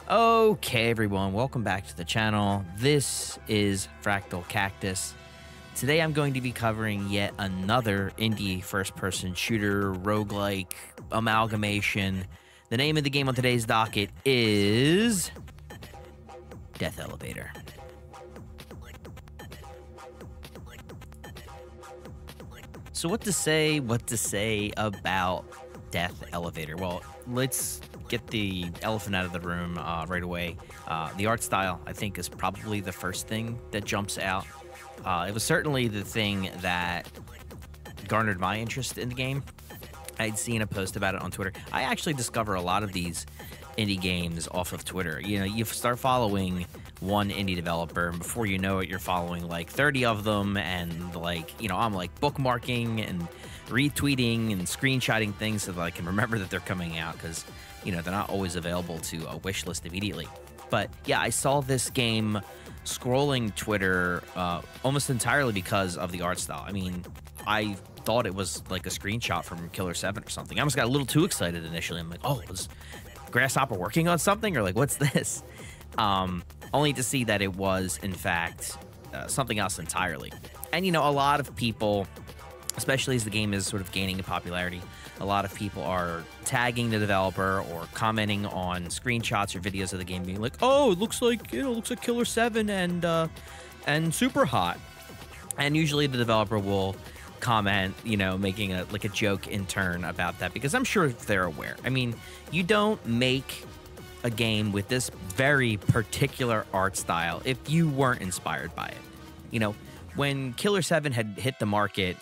Okay, everyone, welcome back to the channel. This is Fractal Cactus. Today I'm going to be covering yet another indie first-person shooter, roguelike, amalgamation. The name of the game on today's docket is Death Elevator. So what to say about Death Elevator? Well, let's get the elephant out of the room right away. The art style, I think, is probably the first thing that jumps out. It was certainly the thing that garnered my interest in the game. I'd seen a post about it on Twitter. I actually discover a lot of these indie games off of Twitter. You know, you start following one indie developer, and before you know it, you're following like 30 of them, and like, you know, I'm like bookmarking and retweeting and screenshotting things so that I can remember that they're coming out, because, you know, they're not always available to a wish list immediately. But yeah, I saw this game scrolling Twitter almost entirely because of the art style. I mean, I thought it was like a screenshot from Killer 7 or something. I almost got a little too excited initially. I'm like, oh, is Grasshopper working on something, or like, what's this? Only to see that it was, in fact, something else entirely. And, you know, a lot of people, especially as the game is sort of gaining in popularity, a lot of people are tagging the developer or commenting on screenshots or videos of the game, being like, "Oh, it looks like, you know, looks like Killer 7 and Super Hot." And usually the developer will comment, you know, making a joke in turn about that, because I'm sure they're aware. I mean, you don't make a game with this very particular art style if you weren't inspired by it. You know, when Killer 7 had hit the market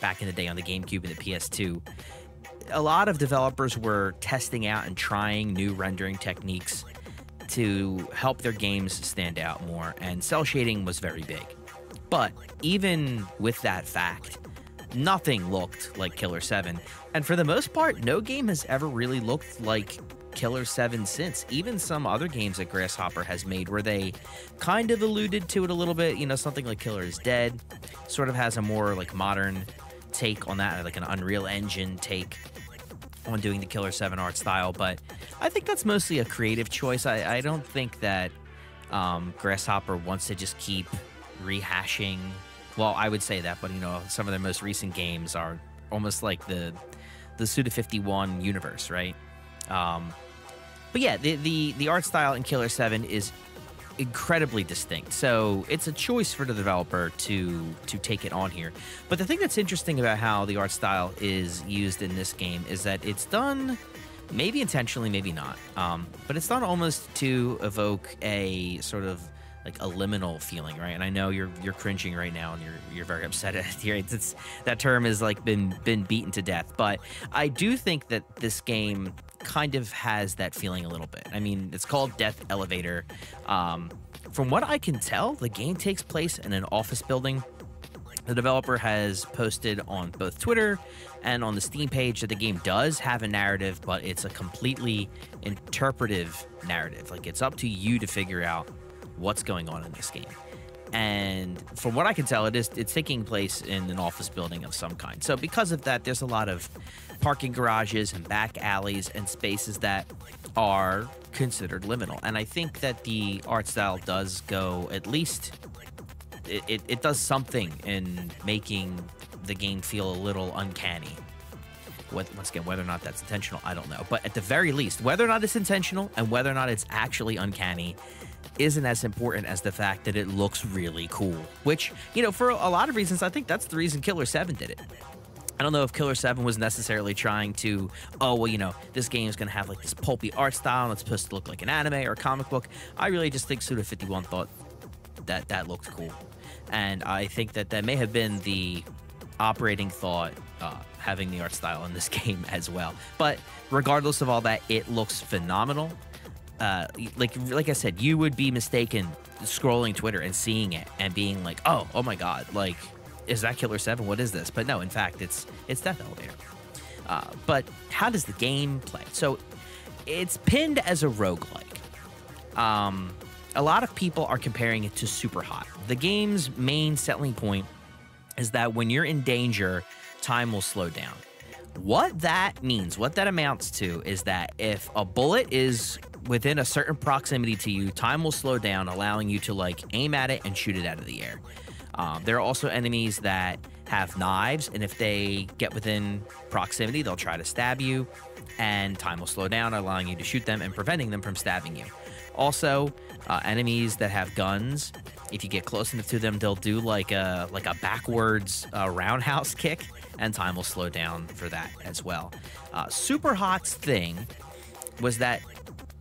back in the day on the GameCube and the PS2, a lot of developers were testing out and trying new rendering techniques to help their games stand out more, and cell shading was very big. But even with that fact, nothing looked like Killer 7, and for the most part, no game has ever really looked like Killer 7 since. Even some other games that Grasshopper has made, where they kind of alluded to it a little bit, you know, something like Killer is Dead sort of has a more like modern take on that, like an Unreal Engine take on doing the Killer 7 art style. But I think that's mostly a creative choice. I don't think that Grasshopper wants to just keep rehashing. Well, I would say that, but, you know, some of their most recent games are almost like the Suda51 universe, right? But yeah, the art style in Killer 7 is incredibly distinct, so it's a choice for the developer to take it on here. But the thing that's interesting about how the art style is used in this game is that it's done maybe intentionally, maybe not, but it's done almost to evoke a sort of like a liminal feeling, right? And I know you're cringing right now, and you're very upset at it. It's that term has like been beaten to death, but I do think that this game kind of has that feeling a little bit. I mean, it's called Death Elevator. From what I can tell, the game takes place in an office building. The developer has posted on both Twitter and on the Steam page that the game does have a narrative, but it's a completely interpretive narrative. Like, it's up to you to figure out what's going on in this game. And from what I can tell, it's taking place in an office building of some kind. So because of that, there's a lot of parking garages and back alleys and spaces that are considered liminal. And I think that the art style does go, at least it does something in making the game feel a little uncanny. Once again, whether or not that's intentional, I don't know. But at the very least, whether or not it's intentional and whether or not it's actually uncanny isn't as important as the fact that it looks really cool. Which, you know, for a lot of reasons, I think that's the reason Killer 7 did it. I don't know if Killer 7 was necessarily trying to, oh, well, you know, this game is going to have like this pulpy art style and it's supposed to look like an anime or a comic book. I really just think Suda51 thought that that looked cool. And I think that that may have been the operating thought, having the art style in this game as well. But regardless of all that, it looks phenomenal. Like I said, you would be mistaken scrolling Twitter and seeing it and being like, oh my god, like, is that Killer 7? What is this? But no, in fact, it's Death Elevator. But how does the game play? So it's pinned as a roguelike. A lot of people are comparing it to Super Hot. The game's main selling point is that when you're in danger, time will slow down. What that means, what that amounts to, is that if a bullet is within a certain proximity to you, time will slow down, allowing you to like aim at it and shoot it out of the air. There are also enemies that have knives, and if they get within proximity, they'll try to stab you, and time will slow down, allowing you to shoot them and preventing them from stabbing you. Also, enemies that have guns, if you get close enough to them, they'll do like a backwards roundhouse kick, and time will slow down for that as well. Super Hot's thing was that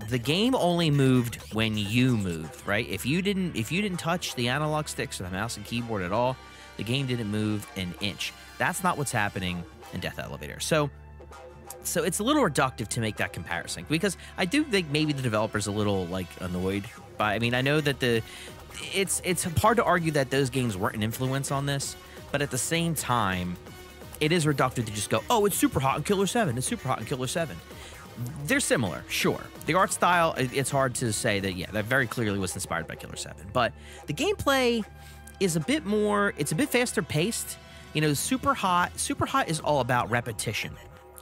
the game only moved when you moved, right? If you didn't touch the analog sticks or the mouse and keyboard at all, the game didn't move an inch. That's not what's happening in Death Elevator. So it's a little reductive to make that comparison, because I do think maybe the developer's a little like annoyed by. I mean, I know that it's hard to argue that those games weren't an influence on this, but at the same time, it is reductive to just go, oh, it's Super Hot in Killer 7. It's Super Hot in Killer 7. They're similar, sure. The art style, it's hard to say that, yeah, that very clearly was inspired by Killer 7. But the gameplay is a bit more, it's a bit faster paced. You know, Super Hot is all about repetition.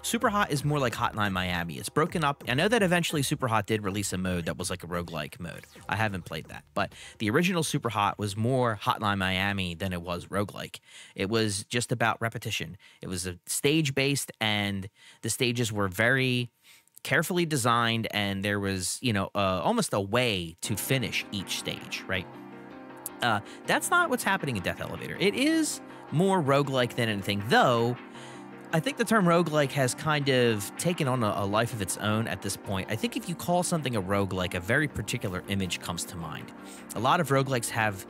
Super Hot is more like Hotline Miami. It's broken up. I know that eventually Super Hot did release a mode that was like a roguelike mode. I haven't played that. But the original Super Hot was more Hotline Miami than it was roguelike. It was just about repetition. It was a stage-based, and the stages were very carefully designed, and there was, you know, almost a way to finish each stage, right? That's not what's happening in Death Elevator. It is more roguelike than anything, though I think the term roguelike has kind of taken on a life of its own at this point. I think if you call something a roguelike, a very particular image comes to mind. A lot of roguelikes have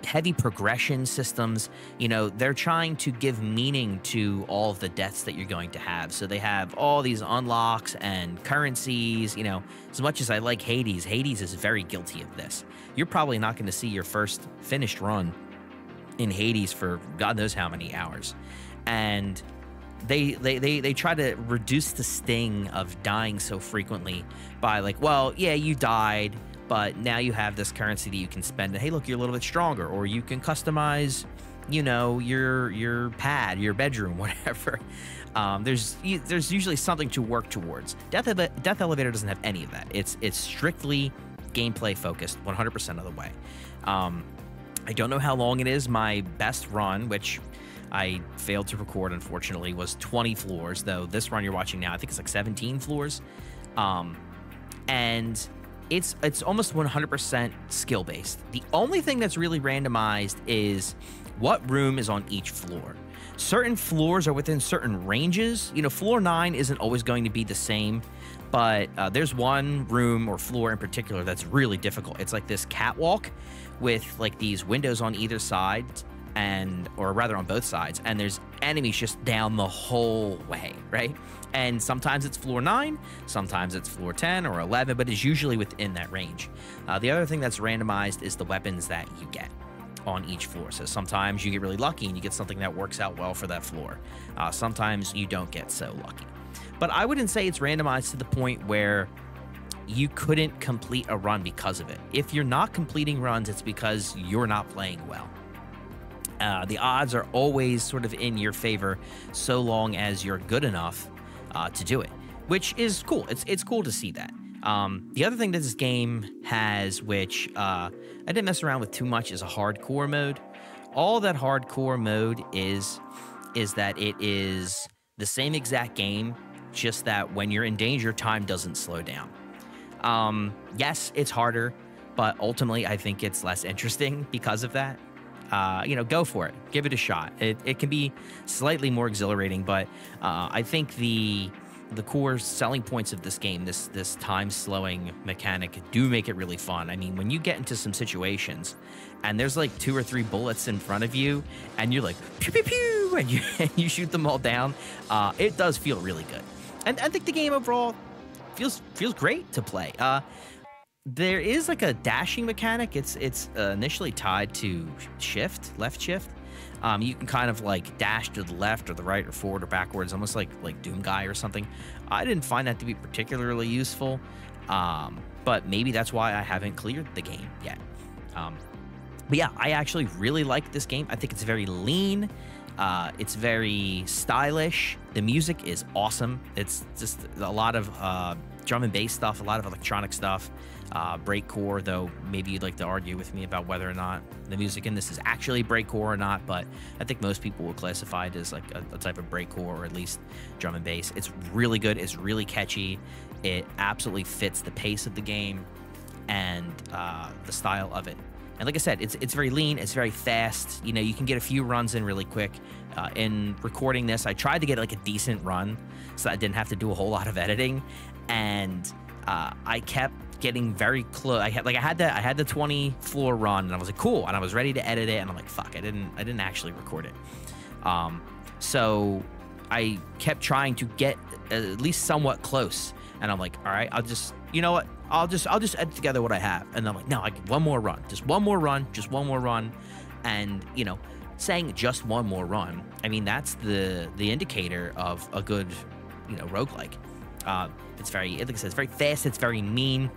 heavy progression systems. You know, they're trying to give meaning to all of the deaths that you're going to have. So they have all these unlocks and currencies. You know, as much as I like Hades, Hades is very guilty of this. You're probably not going to see your first finished run in Hades for God knows how many hours. And they try to reduce the sting of dying so frequently by like, well, yeah, you died, but now you have this currency that you can spend. And hey, look, you're a little bit stronger, or you can customize, you know, your pad, your bedroom, whatever. There's usually something to work towards. Death Elevator doesn't have any of that. It's strictly gameplay focused 100% of the way. I don't know how long it is. My best run, which I failed to record, unfortunately, was 20 floors, though this run you're watching now, I think it's like 17 floors. And it's almost 100% skill-based. The only thing that's really randomized is what room is on each floor. Certain floors are within certain ranges. You know, floor 9 isn't always going to be the same, but there's one room or floor in particular that's really difficult. It's like this catwalk with like these windows on either side, or rather on both sides, and there's enemies just down the whole way, right? And sometimes it's floor 9, sometimes it's floor 10 or 11, but it's usually within that range. The other thing that's randomized is the weapons that you get on each floor. So sometimes you get really lucky and you get something that works out well for that floor. Sometimes you don't get so lucky. But I wouldn't say it's randomized to the point where you couldn't complete a run because of it. If you're not completing runs, it's because you're not playing well. The odds are always sort of in your favor so long as you're good enough to do it, which is cool. It's cool to see that. The other thing that this game has, which I didn't mess around with too much, is a hardcore mode. All that hardcore mode is that it is the same exact game, just that when you're in danger, time doesn't slow down. Yes, it's harder, but ultimately I think it's less interesting because of that. You know, go for it. Give it a shot. It can be slightly more exhilarating, but I think the core selling points of this game, this time slowing mechanic, do make it really fun. I mean, when you get into some situations and there's like 2 or 3 bullets in front of you and you're like pew pew pew and you shoot them all down, it does feel really good. And I think the game overall feels great to play. There is like a dashing mechanic. It's initially tied to left shift. You can kind of like dash to the left or the right or forward or backwards, almost like Doom Guy or something. I didn't find that to be particularly useful, but maybe that's why I haven't cleared the game yet. But yeah, I actually really like this game. I think it's very lean. It's very stylish. The music is awesome. It's just a lot of drum and bass stuff, a lot of electronic stuff, breakcore, though maybe you'd like to argue with me about whether or not the music in this is actually breakcore or not, but I think most people will classify it as like a type of breakcore, or at least drum and bass. It's really good. It's really catchy. It absolutely fits the pace of the game and the style of it. And like I said, it's very lean. It's very fast. You know, you can get a few runs in really quick. In recording this, I tried to get like a decent run so I didn't have to do a whole lot of editing, and I kept getting very close. I had the 20 floor run, and I was like, cool, and I was ready to edit it, and I'm like, fuck, I didn't actually record it. So I kept trying to get at least somewhat close, and I'm like, all right, you know what? I'll just edit together what I have. And I'm like, no, one more run, just one more run. And, you know, saying just one more run, I mean, that's the indicator of a good, you know, roguelike. It's very, like I said, it's very fast. It's very mean.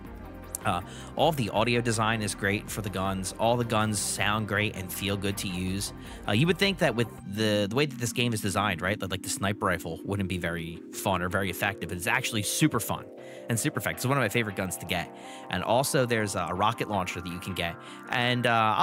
All of the audio design is great for the guns. All the guns sound great and feel good to use. You would think that with the way that this game is designed, right, that like the sniper rifle wouldn't be very fun or very effective, but it's actually super fun and super effective. It's one of my favorite guns to get. And also there's a rocket launcher that you can get. And I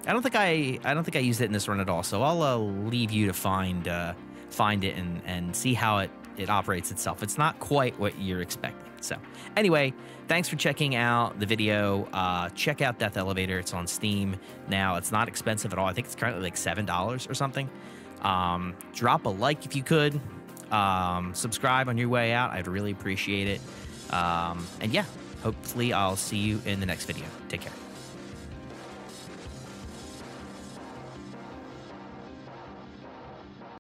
don't think I used it in this run at all. So I'll leave you to find it and see how it operates itself. It's not quite what you're expecting. So anyway, thanks for checking out the video. Check out Death Elevator. It's on Steam now. It's not expensive at all. I think it's currently like $7 or something. Drop a like if you could. Subscribe on your way out. I'd really appreciate it. And yeah, hopefully I'll see you in the next video. Take care.